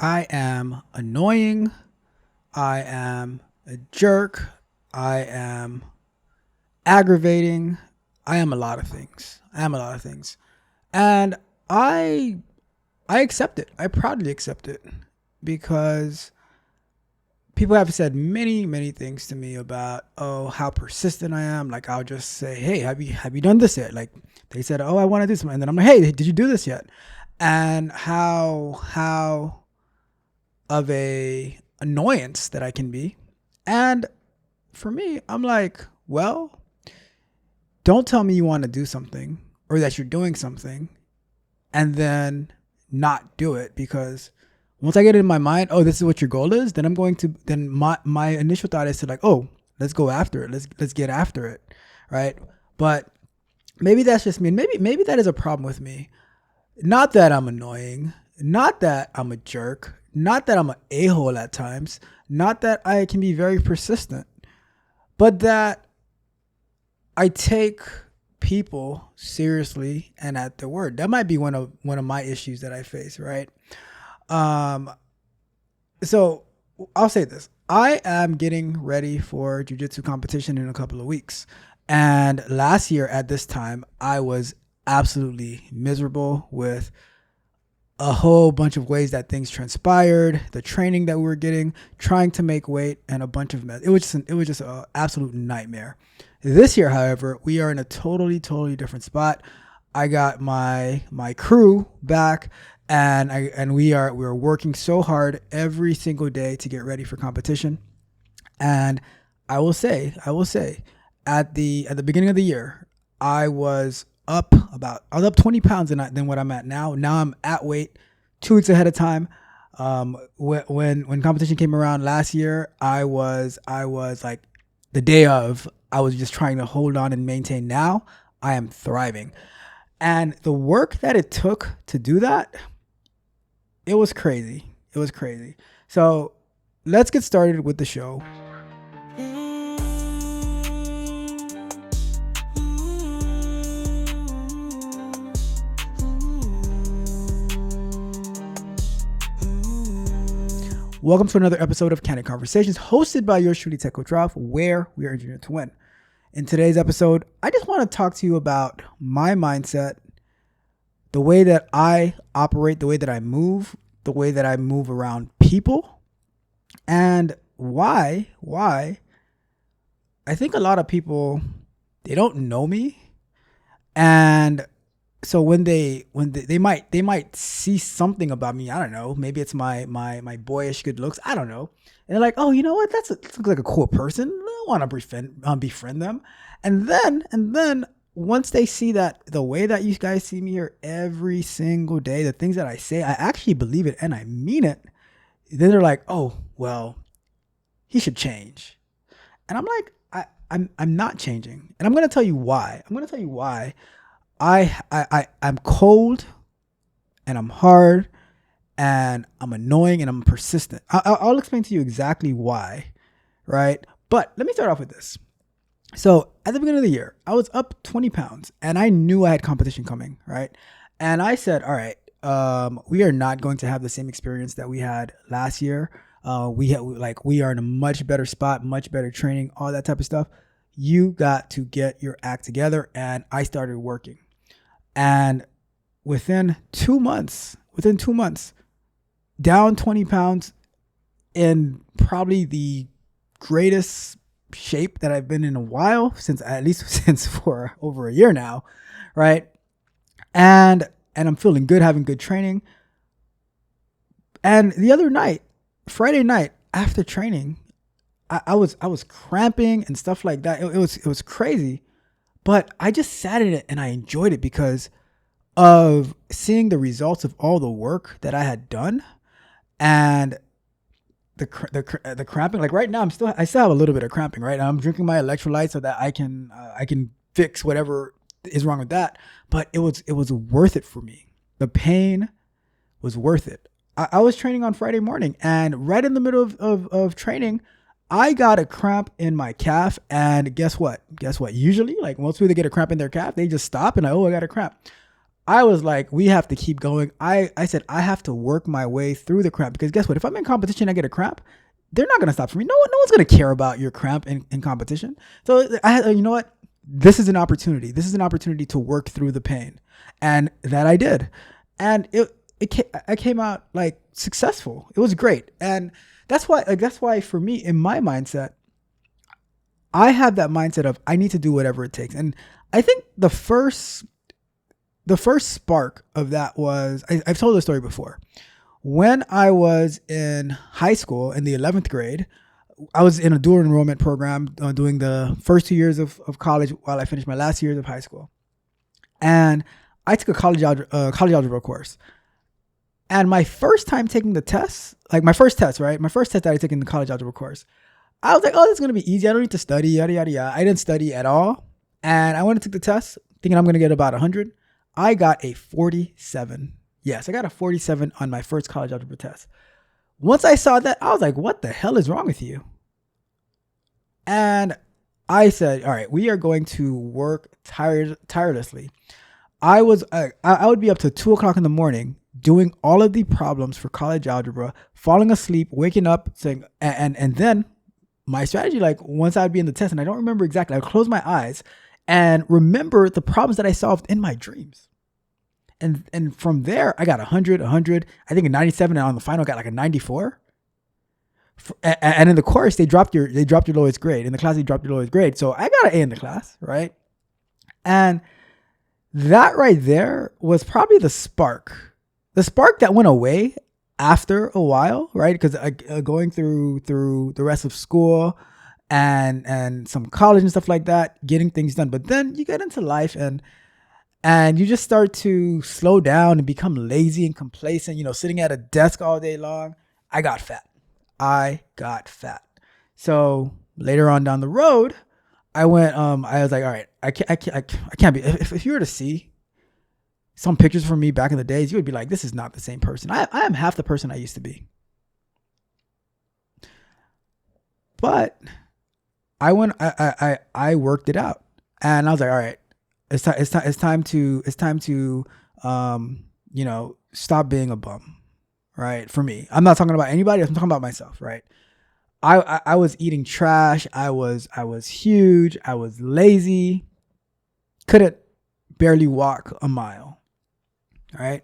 I am annoying. I am a jerk. I am aggravating. I am a lot of things. And I I accept it. I proudly accept it because people have said many things to me about how persistent I am. Like I'll just say, "Hey, have you done this yet?" Like they said, "Oh, I want to do something." And then I'm like, "Hey, did you do this yet?" And how of a annoyance that I can be. And for me, I'm like, well, don't tell me you want to do something or that you're doing something and then not do it, because once I get it in my mind, oh, this is what your goal is, then my initial thought is to like, oh, let's go after it. Let's get after it. Right. But maybe that's just me. And maybe that is a problem with me. Not that I'm annoying, not that I'm a jerk, not that I'm an a-hole at times, not that I can be very persistent, but that I take people seriously and at their word. That might be one of my issues that I face, right? Um, so I'll say this. I am getting ready for jiu-jitsu competition in a couple of weeks. And last year at this time, I was absolutely miserable with a whole bunch of ways that things transpired, the training that we were getting, trying to make weight, and a bunch of mess. It was just an absolute nightmare. This year, however, we are in a totally different spot. I got my crew back, and we're working so hard every single day to get ready for competition. And I will say, at the beginning of the year, I was up 20 pounds than what I'm at now. Now I'm at weight 2 weeks ahead of time. When competition came around last year, I was like the day of, I was just trying to hold on and maintain. Now I am thriving. And the work that it took to do that, it was crazy. It was crazy. So let's get started with the show. Welcome to another episode of Candid Conversations, hosted by yours truly, Tech Coach Ralph, where we are engineered to win. In today's episode, I just want to talk to you about my mindset, the way that I operate, the way that I move around people, and why I think a lot of people, they don't know me. And so when they might see something about me, I don't know, maybe it's my boyish good looks, I don't know, and they're like, oh, you know what, that looks like a cool person, I want to befriend them. And then once they see that the way that you guys see me here every single day, the things that I say, I actually believe it and I mean it, then they're like, oh, well, he should change. And I'm like, I'm not changing, and I'm gonna tell you why. I'm cold, and I'm hard, and I'm annoying, and I'm persistent. I'll explain to you exactly why, right? But let me start off with this. So at the beginning of the year, I was up 20 pounds, and I knew I had competition coming, right? And I said, all right, we are not going to have the same experience that we had last year. We are in a much better spot, much better training, all that type of stuff. You got to get your act together, and I started working. And within 2 months, down 20 pounds in probably the greatest shape that I've been in a while, since for over a year now, right? And I'm feeling good, having good training. And the other night, Friday night, after training, I was cramping and stuff like that. It was crazy. But I just sat in it and I enjoyed it because of seeing the results of all the work that I had done, and the cramping. Like right now, I still have a little bit of cramping. Right now, I'm drinking my electrolytes so that I can fix whatever is wrong with that. But it was worth it for me. The pain was worth it. I was training on Friday morning, and right in the middle of training, I got a cramp in my calf. And guess what? Usually, like most people that get a cramp in their calf, they just stop and I got a cramp. I was like, we have to keep going. I said, I have to work my way through the cramp because guess what? If I'm in competition, I get a cramp. They're not going to stop for me. No one's going to care about your cramp in competition. So I had, you know what? This is an opportunity. This is an opportunity to work through the pain. And that I did. And I came out like successful. It was great. And that's why for me, in my mindset, I have that mindset of I need to do whatever it takes. And I think the first spark of that was, I've told this story before. When I was in high school in the 11th grade, I was in a dual enrollment program doing the first 2 years of college while I finished my last years of high school. And I took a college algebra course. And my first time taking the test, like my first test, right? My first test that I took in the college algebra course, I was like, oh, this is going to be easy. I don't need to study, yada, yada, yada. I didn't study at all. And I went and took the test thinking I'm going to get about 100. I got a 47. Yes, I got a 47 on my first college algebra test. Once I saw that, I was like, what the hell is wrong with you? And I said, all right, we are going to work tirelessly. I would be up to 2:00 in the morning doing all of the problems for college algebra, falling asleep, waking up, saying, and then my strategy, like once I'd be in the test, and I don't remember exactly, I'd close my eyes and remember the problems that I solved in my dreams. And from there, I got 100, I think a 97, and on the final, I got like a 94. And in the course, they dropped your lowest grade. In the class, they dropped your lowest grade. So I got an A in the class, right? And that right there was probably the spark that went away after a while, right? Because going through the rest of school and some college and stuff like that, getting things done. But then you get into life and you just start to slow down and become lazy and complacent, sitting at a desk all day long. I got fat. So later on down the road, I went, I was like, all right, I can't be, if you were to see some pictures from me back in the days, you would be like, this is not the same person. I am half the person I used to be. But I worked it out, and I was like, all right, it's time to stop being a bum, right? For me, I'm not talking about anybody else. I'm talking about myself, right? I was eating trash. I was huge. I was lazy. Couldn't barely walk a mile, right?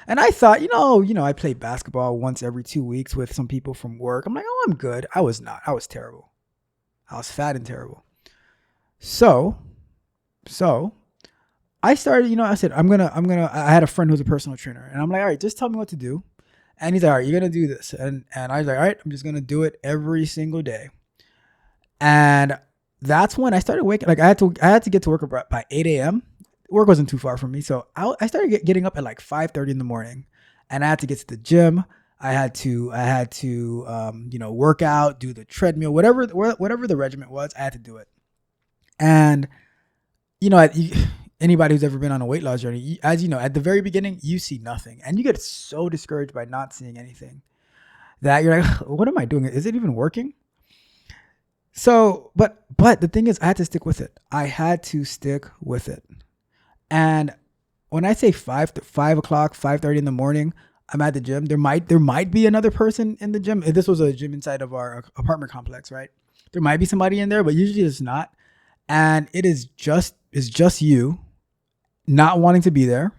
And I thought, I played basketball once every 2 weeks with some people from work. I'm like, oh, I'm good. I was not. I was terrible. I was fat and terrible. So I started, I said, I had a friend who's a personal trainer, and I'm like, all right, just tell me what to do. And he's like, all right, you're going to do this. And I was like, all right, I'm just going to do it every single day. And that's when I started waking, like I had to get to work by 8 a.m. Work wasn't too far from me. So I started getting up at like 5:30 in the morning, and I had to get to the gym. I had to work out, do the treadmill, whatever the regimen was, I had to do it. And, anybody who's ever been on a weight loss journey, as you know, at the very beginning, you see nothing, and you get so discouraged by not seeing anything that you're like, what am I doing? Is it even working? So, but the thing is, I had to stick with it. And when I say 5 o'clock, 5:30 in the morning, I'm at the gym. There might be another person in the gym. This was a gym inside of our apartment complex, right? There might be somebody in there, but usually it's not. And it's just you not wanting to be there,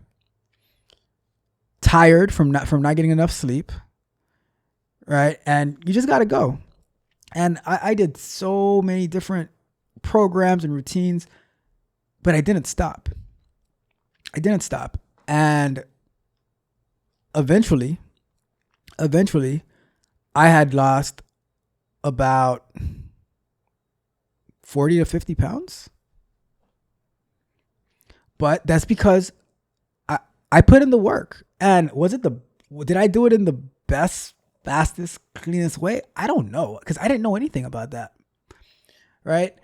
tired from not getting enough sleep, right? And you just got to go. And I did so many different programs and routines, but I didn't stop. And eventually, I had lost about 40 to 50 pounds. But that's because I put in the work. And did I do it in the best, fastest, cleanest way? I don't know, because I didn't know anything about that. Right?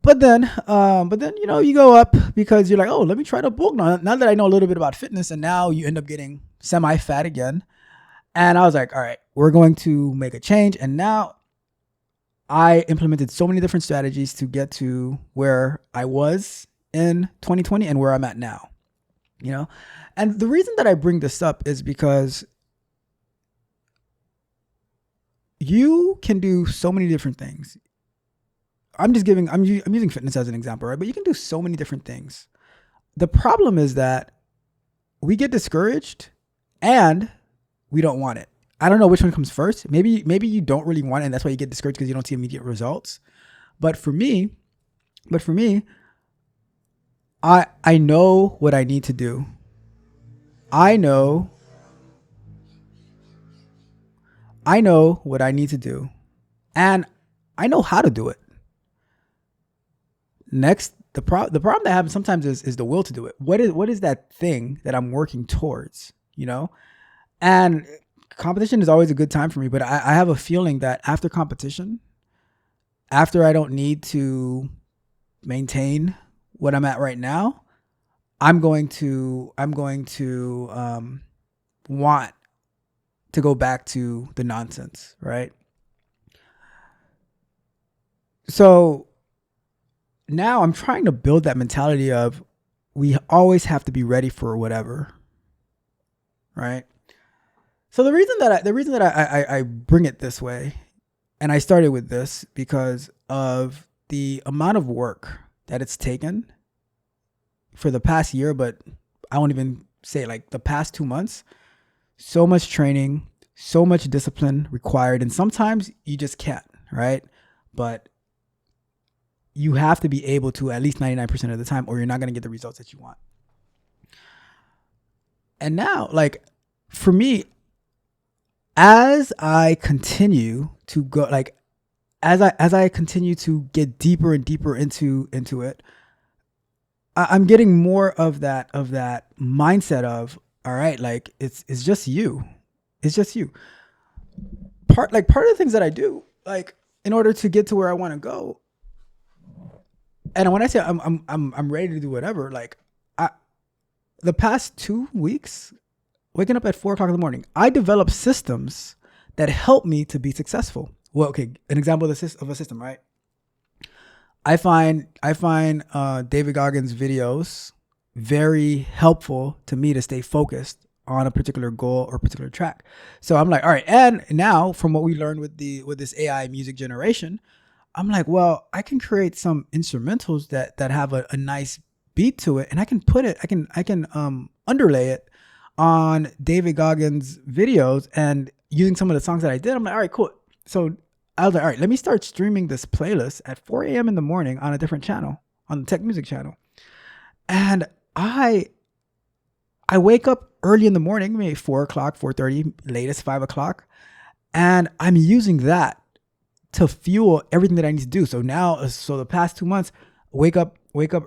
But then, you go up because you're like, oh, let me try the bulk now that I know a little bit about fitness. And now you end up getting semi-fat again. And I was like, all right, we're going to make a change. And now I implemented so many different strategies to get to where I was in 2020 and where I'm at now. you know? And the reason that I bring this up is because you can do so many different things. I'm using fitness as an example, right? But you can do so many different things. The problem is that we get discouraged and we don't want it. I don't know which one comes first. Maybe you don't really want it, and that's why you get discouraged because you don't see immediate results. But for me, I know what I need to do. I know what I need to do, and I know how to do it. Next, the problem that happens sometimes is the will to do it. What is that thing that I'm working towards? You know, and competition is always a good time for me, but I have a feeling that after competition, after I don't need to maintain what I'm at right now, I'm going to want to go back to the nonsense, right? So now I'm trying to build that mentality of we always have to be ready for whatever, right? So the reason that I bring it this way, and I started with this because of the amount of work that it's taken for the past year, but I won't even say like the past 2 months. So much training, so much discipline required, and sometimes you just can't, right? But you have to be able to at least 99% of the time, or you're not going to get the results that you want. And now, like for me, as I continue to go, like as I continue to get deeper and deeper into it, I'm getting more of that mindset of, all right, like it's just you, Part of the things that I do, like in order to get to where I want to go, and when I say I'm ready to do whatever, like the past 2 weeks, waking up at 4 o'clock in the morning, I developed systems that help me to be successful. Well, okay, an example of a system, right? I find David Goggins' videos very helpful to me to stay focused on a particular goal or particular track. So I'm like, all right, and now from what we learned with this AI music generation, I'm like, well, I can create some instrumentals that have a nice beat to it, and I can underlay it on David Goggins' videos, and using some of the songs that I did, I'm like, all right, cool. So I was like, all right, let me start streaming this playlist at 4 a.m. in the morning on a different channel, on the tech music channel. And I wake up early in the morning, maybe 4 o'clock, 4:30, latest 5 o'clock. And I'm using that to fuel everything that I need to do. So the past 2 months, wake up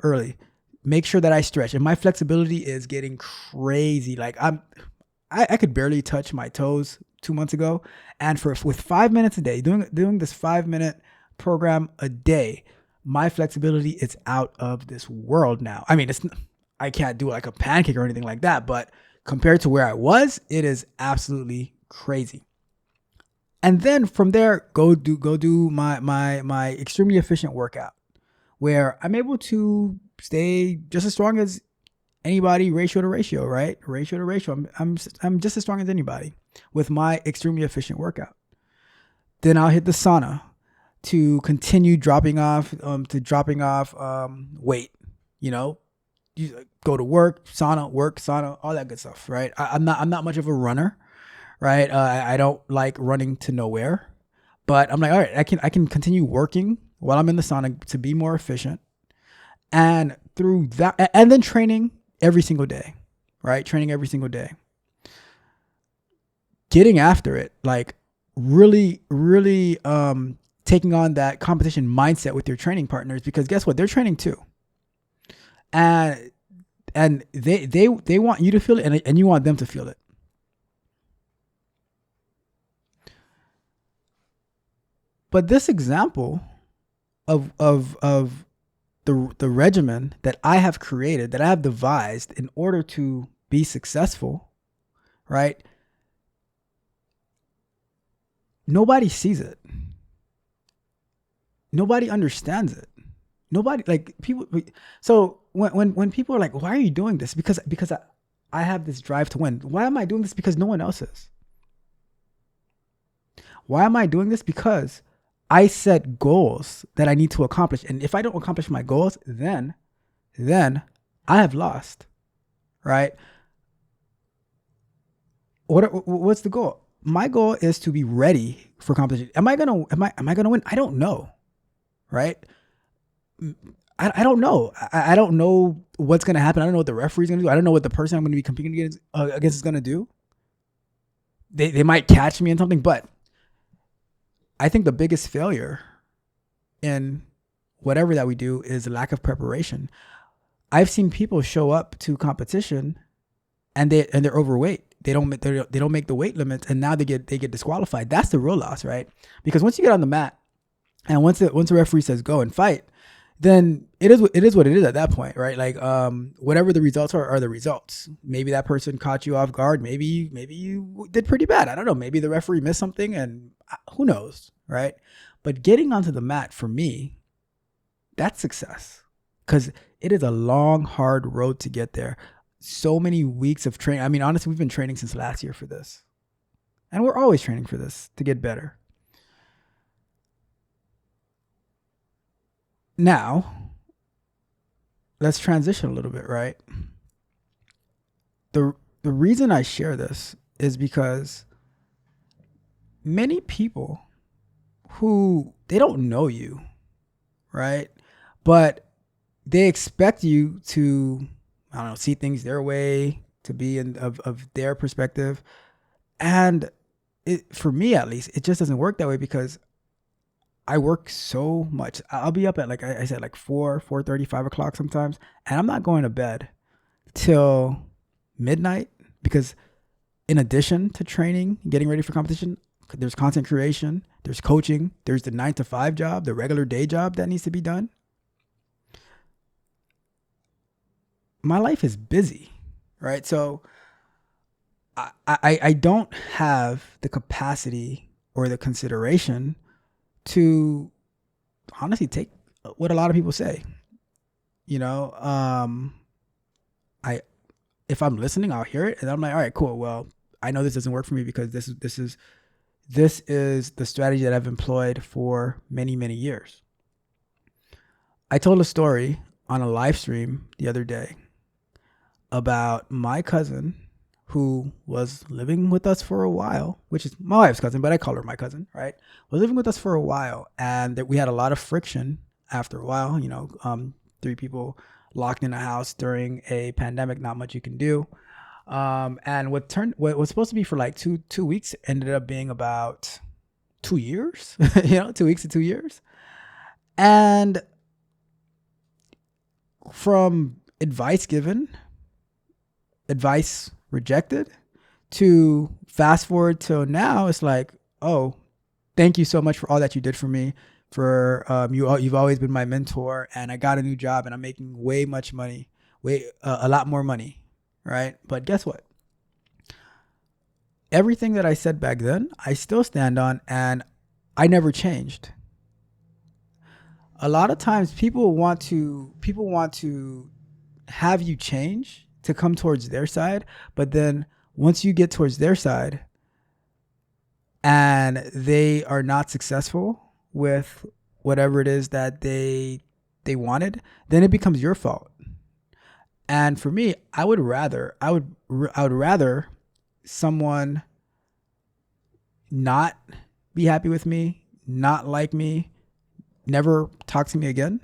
early, make sure that I stretch. And my flexibility is getting crazy. Like I could barely touch my toes 2 months ago. And with 5 minutes a day, doing this 5-minute program a day, my flexibility is out of this world now. I mean, I can't do like a pancake or anything like that, but compared to where I was, it is absolutely crazy. And then from there, go do my extremely efficient workout, where I'm able to stay just as strong as anybody, ratio to ratio, right? Ratio to ratio. I'm just as strong as anybody with my extremely efficient workout. Then I'll hit the sauna to continue dropping off weight. You know, you go to work, sauna, all that good stuff, right? I'm not much of a runner, right? I don't like running to nowhere, but I'm like, all right, I can continue working while I'm in the sauna to be more efficient, and through that, and then training every single day, right? Training every single day, getting after it, like really taking on that competition mindset with your training partners, because guess what? They're training too. And they want you to feel it, and you want them to feel it. But this example of the regimen that I have created, that I have devised in order to be successful, right? Nobody sees it. Nobody understands it. Nobody like people. So when people are like, why are you doing this? Because I have this drive to win. Why am I doing this? Because no one else is. Why am I doing this? Because I set goals that I need to accomplish. And if I don't accomplish my goals, then I have lost. Right? What's the goal? My goal is to be ready for competition. Am I gonna win? I don't know. Right? I don't know. I don't know what's gonna happen. I don't know what the referee's gonna do. I don't know what the person I'm gonna be competing against is gonna do. They might catch me in something, but I think the biggest failure in whatever that we do is lack of preparation. I've seen people show up to competition and they're overweight. They don't make the weight limits, and now they get disqualified. That's the real loss, right? Because once you get on the mat, and once the referee says go and fight, then it is what it is at that point, right? Like whatever the results are the results. Maybe that person caught you off guard. Maybe you did pretty bad. I don't know. Maybe the referee missed something, and who knows, right? But getting onto the mat for me, that's success, because it is a long, hard road to get there. So many weeks of training. I mean, honestly, we've been training since last year for this, and we're always training for this to get better. Now, let's transition a little bit, right? The reason I share this is because many people who they don't know you, right? But they expect you to, I don't know, see things their way, to be of their perspective. And for me, at least, it just doesn't work that way, because I work so much. I'll be up at, like I said, like 4:30, 5 o'clock sometimes. And I'm not going to bed till midnight, because in addition to training, getting ready for competition, there's content creation, there's coaching, there's the 9 to 5 job, the regular day job that needs to be done. My life is busy, right? So I don't have the capacity or the consideration to honestly take what a lot of people say. You know, if I'm listening, I'll hear it, and I'm like, all right, cool. Well, I know this doesn't work for me, because this is the strategy that I've employed for many, many years. I told a story on a live stream the other day about my cousin who was living with us for a while, which is my wife's cousin, but I call her my cousin, right? Was living with us for a while, and that we had a lot of friction after a while. You know, 3 people locked in a house during a pandemic, not much you can do. And what was supposed to be for like two weeks ended up being about 2 years. 2 weeks to 2 years. And from advice given, advice rejected, to fast forward till now, it's like, oh, thank you so much for all that you did for me. For you've always been my mentor, and I got a new job, and I'm making a lot more money, right? But guess what? Everything that I said back then, I still stand on, and I never changed. A lot of times people want to have you change to come towards their side, but then once you get towards their side and they are not successful with whatever it is that they wanted, then it becomes your fault. And for me, I would rather someone not be happy with me, not like me, never talk to me again,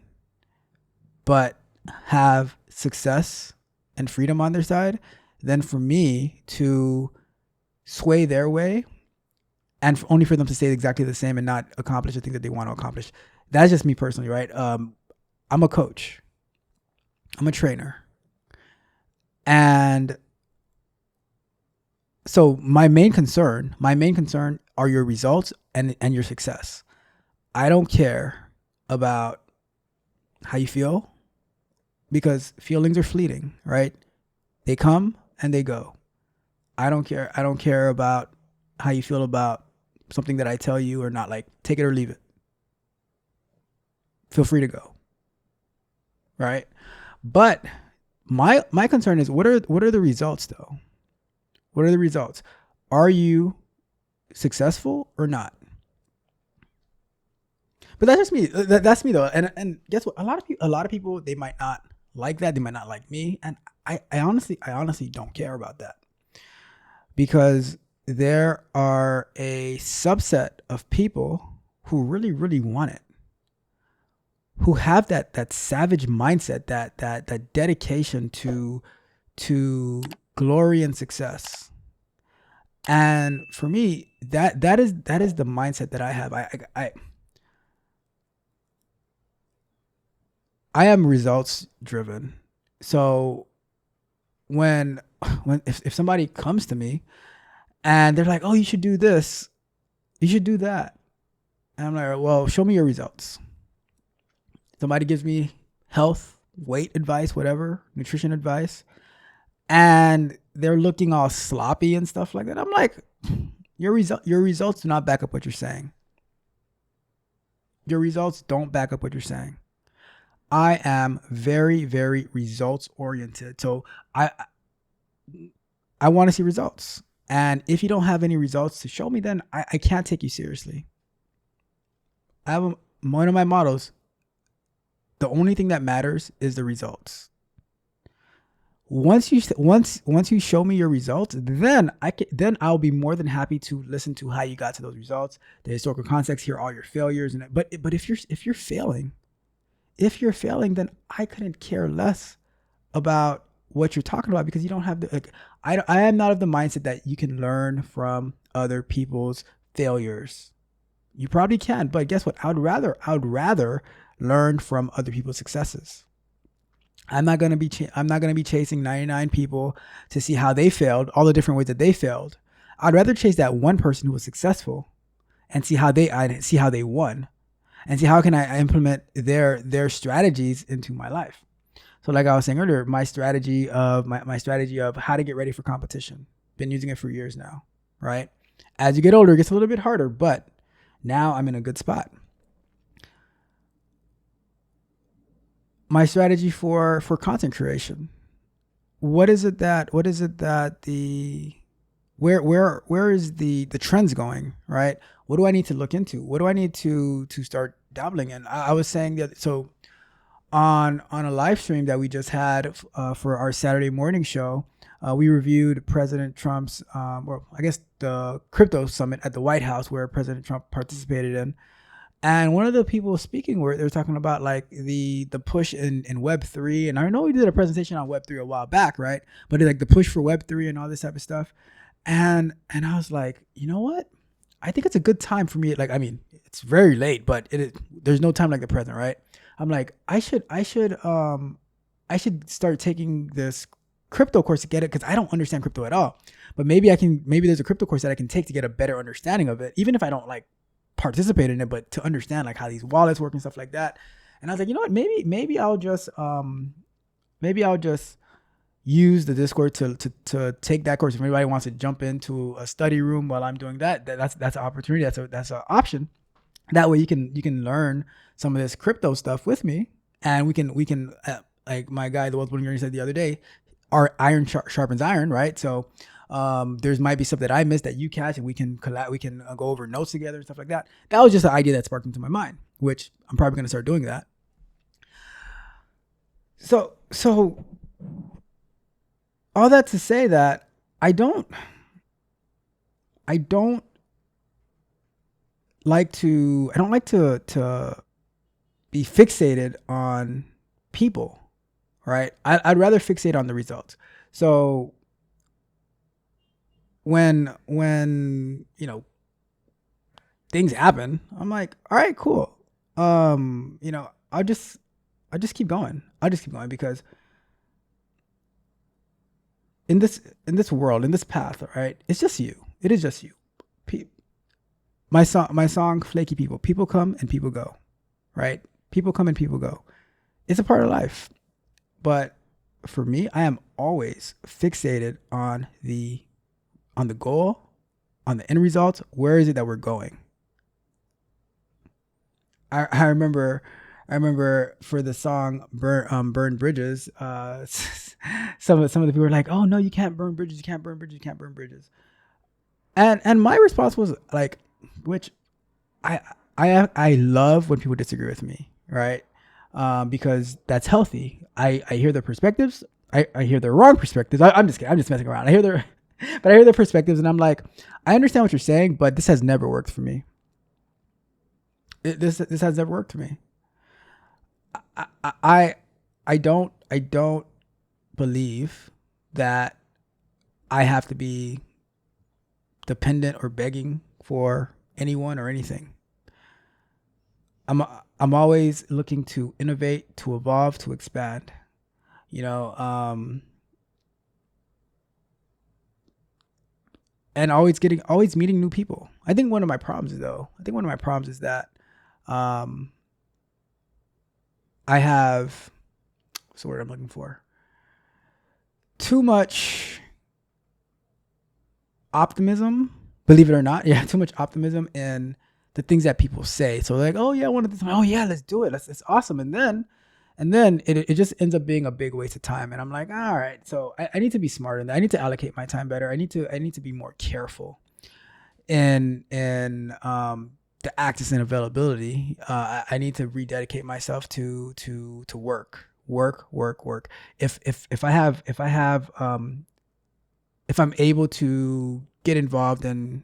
but have success and freedom on their side, than for me to sway their way and only for them to stay exactly the same and not accomplish the thing that they want to accomplish. That's just me personally, right? I'm a coach. I'm a trainer. And so my main concern are your results and your success. I don't care about how you feel, because feelings are fleeting, right? They come and they go. I don't care. I don't care about how you feel about something that I tell you or not. Like, take it or leave it. Feel free to go. right? But my concern is what are the results though? What are the results? Are you successful or not? But that's just me. That's me though. And guess what? A lot of people, they might not like that. They might not like me. And I honestly don't care about that, because there are a subset of people who really, really want it, who have that savage mindset, that dedication to glory and success. And for me, that is the mindset that I have. I am results driven. So when if somebody comes to me and they're like, "Oh, you should do this, you should do that," and I'm like, "Well, show me your results." Somebody gives me health, weight advice, whatever, nutrition advice, and they're looking all sloppy and stuff like that. I'm like, your results do not back up what you're saying. Your results don't back up what you're saying. I am very, very results oriented. So I want to see results. And if you don't have any results to show me, then I can't take you seriously. I have one of my mottos: the only thing that matters is the results. Once you show me your results, then I'll be more than happy to listen to how you got to those results, the historical context, hear all your failures, but if you're failing, then I couldn't care less about what you're talking about, because you don't have the like. I am not of the mindset that you can learn from other people's failures. You probably can, but guess what? I would rather learn from other people's successes. I'm not gonna be chasing 99 people to see how they failed, all the different ways that they failed. I'd rather chase that one person who was successful and see how they won, and see how can I implement their strategies into my life. So like I was saying earlier, my strategy of how to get ready for competition. Been using it for years now, right? As you get older, it gets a little bit harder, but now I'm in a good spot. My strategy for content creation. Where is the trends going, right? What do I need to look into? What do I need to start dabbling in? I was saying that, so on a live stream that we just had for our Saturday morning show, we reviewed President Trump's, the crypto summit at the White House, where President Trump participated in. And one of the people speaking, were they were talking about like the push in Web3, and I know we did a presentation on Web3 a while back, right? But like the push for Web3 and all this type of stuff, and I was like, you know what? I think it's a good time for me. Like, I mean, it's very late, but there's no time like the present, right? I'm like, I should start taking this crypto course to get it, because I don't understand crypto at all. But maybe there's a crypto course that I can take to get a better understanding of it, even if I don't like participate in it, but to understand like how these wallets work and stuff like that. And I was like, you know what? Maybe I'll just use the Discord to take that course. If anybody wants to jump into a study room while I'm doing that's an opportunity. That's an option. That way you can learn some of this crypto stuff with me, and we can like my guy, the World's Building Journey, said the other day, our iron sharpens iron, right? So there's might be stuff that I missed that you catch, and we can go over notes together and stuff like that. That was just an idea that sparked into my mind, which I'm probably going to start doing that. So all that to say that I don't like to be fixated on people, right? I'd rather fixate on the results. So when things happen, I'm like, all right, cool. I'll just keep going. Because in this world, in this path, right? It's just you. It is just you. My song, Flaky People. People come and people go, right? People come and people go. It's a part of life. But for me, I am always fixated on the goal, on the end result. Where is it that we're going? I remember I remember for the song "Burn Bridges," some of the people were like, "Oh no, you can't burn bridges. You can't burn bridges. You can't burn bridges." And my response was like, which I I love when people disagree with me, right? Because that's healthy. I hear their perspectives. I hear their wrong perspectives. I'm just kidding. I'm just messing around. I hear their, but I hear their perspectives, and I'm like, I understand what you're saying, but this has never worked for me. This has never worked for me. I don't believe that I have to be dependent or begging for anyone or anything. I'm I'm always looking to innovate, to evolve, to expand. You know, and always meeting new people. I think one of my problems is that um, I have what's the word I'm looking for? Too much optimism. Believe it or not, yeah, too much optimism in the things that people say. So like, oh yeah, one of the time, oh yeah, let's do it. It's awesome. And then it just ends up being a big waste of time. And I'm like, all right, so I need to be smarter than that. I need to allocate my time better. I need to be more careful in the access and availability. I need to rededicate myself to work. If I'm able to get involved in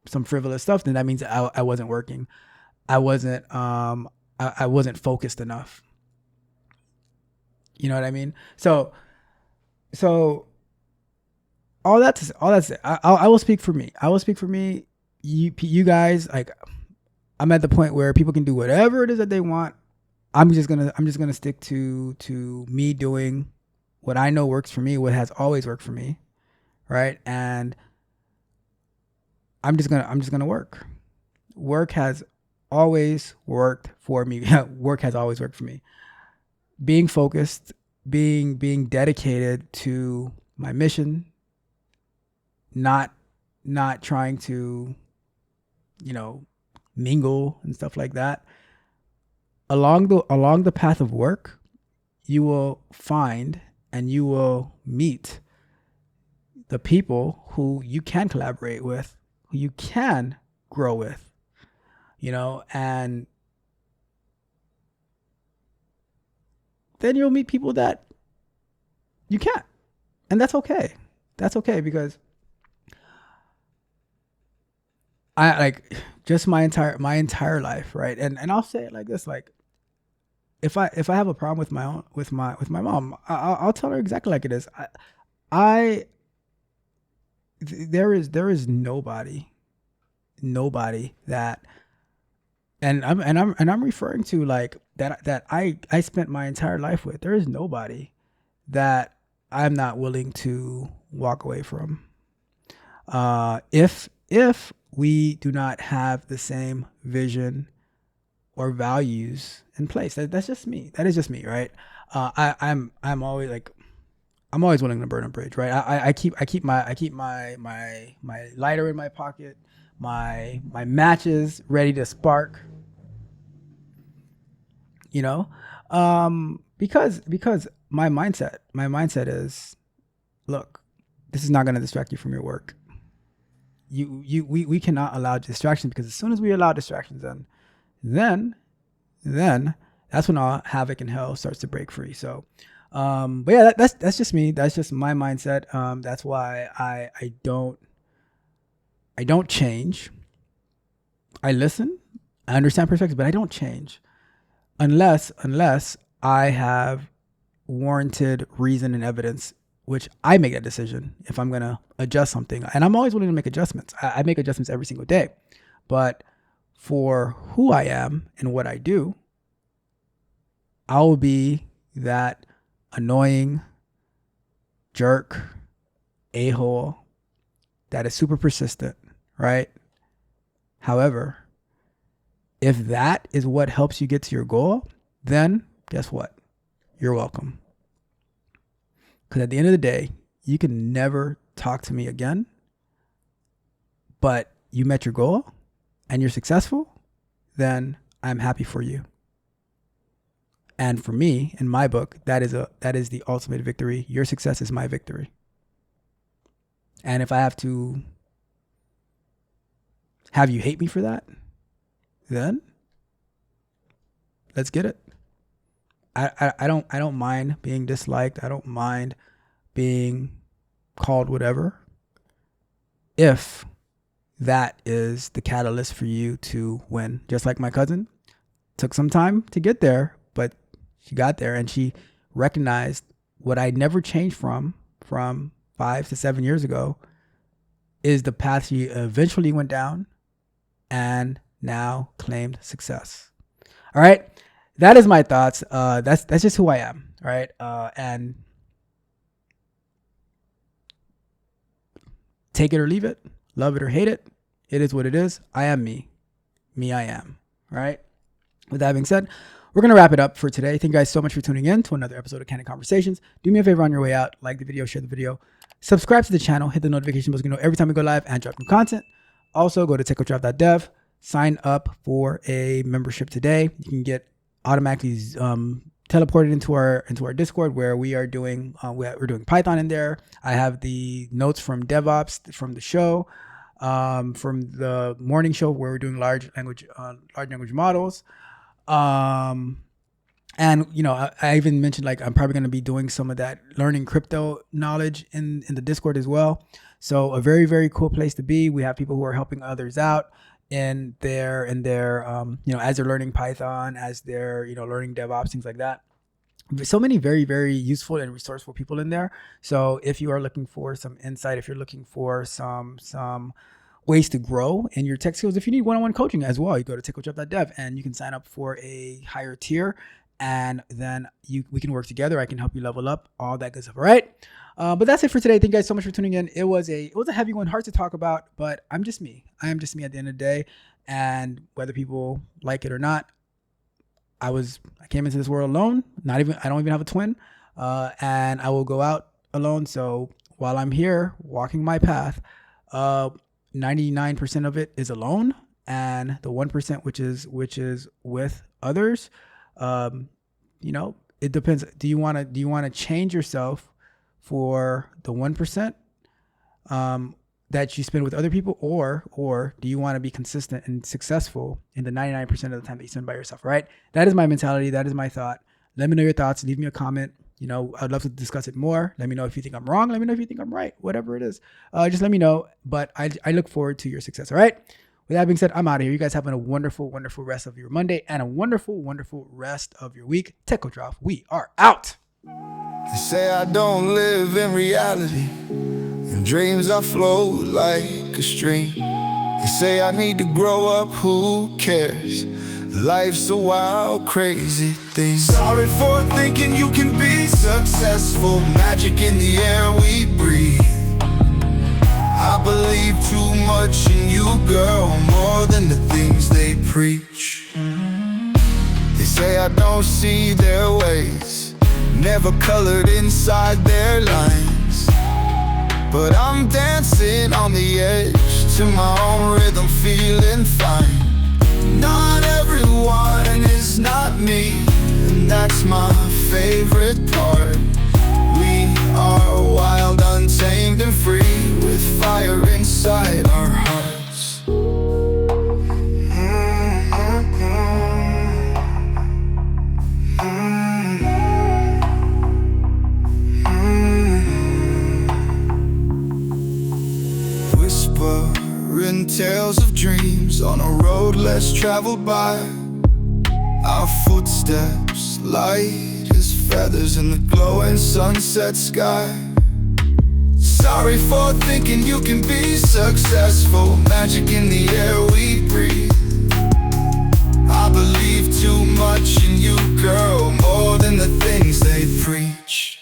some frivolous stuff, then that means I wasn't working. I wasn't focused enough. You know what I mean? So all that's it. I will speak for me. I will speak for me. You guys, like, I'm at the point where people can do whatever it is that they want. I'm just gonna stick to me doing what I know works for me, what has always worked for me, right? And I'm just gonna work. Work has always worked for me. Work has always worked for me. Being focused, being dedicated to my mission, not not trying to, you know, mingle and stuff like that. Along the path of work, you will find and you will meet the people who you can collaborate with, who you can grow with, and then you'll meet people that you can't. And that's okay. That's okay because I like just my entire life, right? And I'll say it like this, like if I have a problem with my own with my mom, I'll tell her exactly like it is. I there is nobody that, and I'm referring to like that I spent my entire life with. There is nobody that I'm not willing to walk away from. If we do not have the same vision or values in place, that's just me. That is just me, right? I'm always like, I'm always willing to burn a bridge, right? I keep my lighter in my pocket, my matches ready to spark, because my mindset is, look, this is not going to distract you from your work. We cannot allow distractions, because as soon as we allow distractions, then that's when all havoc and hell starts to break free. So but yeah, that's just me. That's just my mindset. That's why I don't change. I listen, I understand perspectives, but I don't change unless I have warranted reason and evidence, which I make that decision if I'm gonna adjust something. And I'm always willing to make adjustments. I make adjustments every single day. But for who I am and what I do, I will be that annoying jerk, a-hole that is super persistent, right? However, if that is what helps you get to your goal, then guess what? You're welcome. Because at the end of the day, you can never talk to me again, but you met your goal and you're successful, then I'm happy for you. And for me, in my book, that is the ultimate victory. Your success is my victory. And if I have to have you hate me for that, then let's get it. I don't mind being disliked. I don't mind being called whatever, if that is the catalyst for you to win. Just like my cousin, took some time to get there, but she got there, and she recognized what I never changed from 5 to 7 years ago is the path she eventually went down and now claimed success. All right. That is my thoughts. That's just who I am. All right. And take it or leave it, love it or hate it. It is what it is. I am me. Me, I am. All right. With that being said, we're going to wrap it up for today. Thank you guys so much for tuning in to another episode of Candid Conversations. Do me a favor on your way out. Like the video, share the video, subscribe to the channel, hit the notification bell so you know every time we go live and drop new content. Also, go to techcoachdraft.dev, sign up for a membership today. You can get automatically teleported into our Discord, where we are doing we're doing Python in there. I have the notes from DevOps from the show, from the morning show where we're doing large language models. And I even mentioned, like, I'm probably going to be doing some of that learning crypto knowledge in the Discord as well. So a very, very cool place to be. We have people who are helping others out in their as they're learning Python, as they're learning DevOps, things like that. So many very, very useful and resourceful people in there. So if you are looking for some insight, if you're looking for some ways to grow in your tech skills, if you need one-on-one coaching as well, you go to techcoachdraft.dev and you can sign up for a higher tier, and then we can work together. I can help you level up, all that good stuff. All right. But that's it for today. Thank you guys so much for tuning in. It was a heavy one, hard to talk about, but I'm just me. I am just me at the end of the day. And whether people like it or not, I came into this world alone. I don't even have a twin. And I will go out alone. So while I'm here walking my path, 99% of it is alone. And the 1%, which is with others, it depends. Do you want to change yourself for the 1% that you spend with other people, or do you want to be consistent and successful in the 99% of the time that you spend by yourself? Right? That is my mentality. That is my thought. Let me know your thoughts. Leave me a comment. I'd love to discuss it more. Let me know if you think I'm wrong. Let me know if you think I'm right. Whatever it is, just let me know. But I look forward to your success. All right. With that being said, I'm out of here. You guys have a wonderful, wonderful rest of your Monday and a wonderful, wonderful rest of your week. Tech Coach Draft, we are out. They say I don't live in reality, and dreams I float like a stream. They say I need to grow up, who cares? Life's a wild, crazy thing. Sorry for thinking you can be successful. Magic in the air we breathe. I believe too much in you, girl, more than the things they preach. They say I don't see their ways, never colored inside their lines. But I'm dancing on the edge to my own rhythm, feeling fine. Not everyone is not me, and that's my favorite part. We are wild, untamed, and free, with fire inside our hearts. Whispering tales of dreams on a road less traveled by. Our footsteps light as feathers in the glowing sunset sky. Sorry for thinking you can be successful. Magic in the air we breathe. I believe too much in you, girl, more than the things they preach.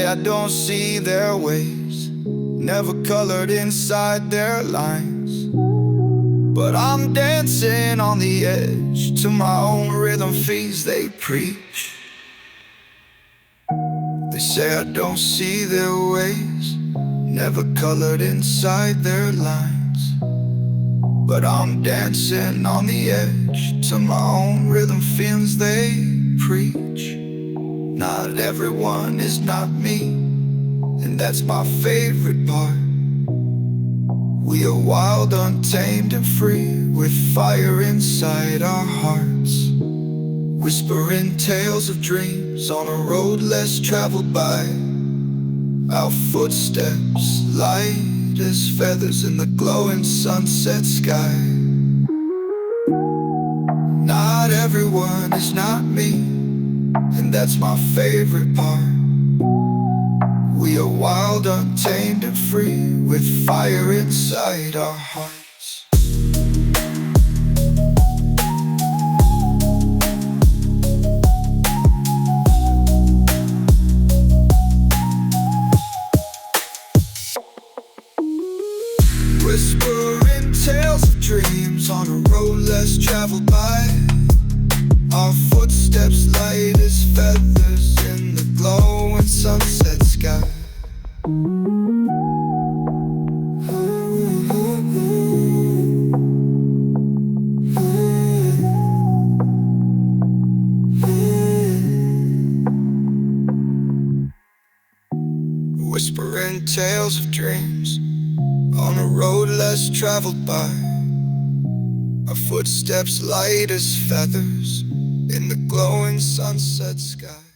I don't see their ways, never colored inside their lines. But I'm dancing on the edge to my own rhythm fiends they preach. They say I don't see their ways, never colored inside their lines. But I'm dancing on the edge to my own rhythm fiends they preach. Not everyone is not me, and that's my favorite part. We are wild, untamed, and free, with fire inside our hearts, whispering tales of dreams on a road less traveled by. Our footsteps light as feathers in the glowing sunset sky. Not everyone is not me, and that's my favorite part. We are wild, untamed, and free, with fire inside our hearts. Whispering tales of dreams on a road less traveled by. Our footsteps light as feathers in the glowing sunset sky. Whispering tales of dreams on a road less traveled by. Our footsteps light as feathers in the glowing sunset sky.